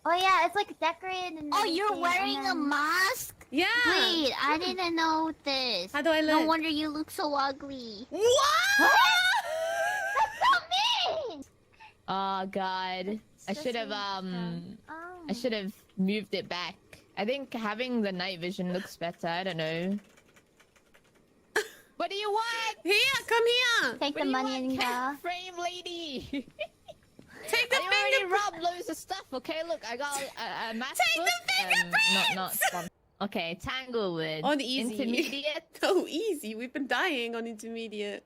Oh yeah, it's like decorated and Oh, you're everything, wearing and a then... mask? Yeah. Wait, I didn't know this. How do I look? No wonder you look so ugly. What? What? That's so mean! Oh god. It's I just should have me, I should have moved it back. I think having the night vision looks better. I don't know. What do you want? Here, come here. Take What the do you money want, and cat go. frame lady? Take the I already finger. robbed loads of stuff. Okay, look, I got a math Take book. the fingerprints! Not spon- Okay, Tanglewood. On easy. Intermediate. Oh, easy. We've been dying on intermediate.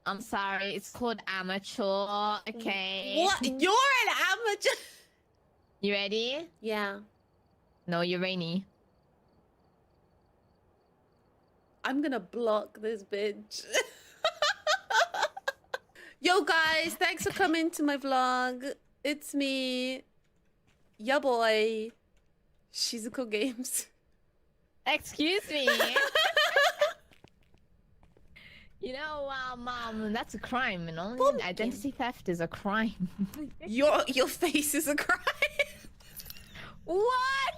I'm sorry, it's called amateur. Okay. What? You're an amateur. You ready? Yeah. No, you're Reiny. I'm gonna block this bitch. Yo, guys, thanks for coming to my vlog. It's me, ya boy, Shizuko Games. Excuse me. You know, that's a crime, you know? Pumpkin. Identity theft is a crime. Your face is a crime. What?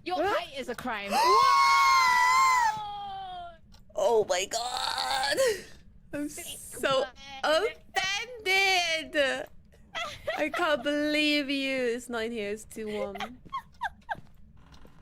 Your height is a crime. Oh my god. I'm so offended. I can't believe you. It's not in here. It's too warm.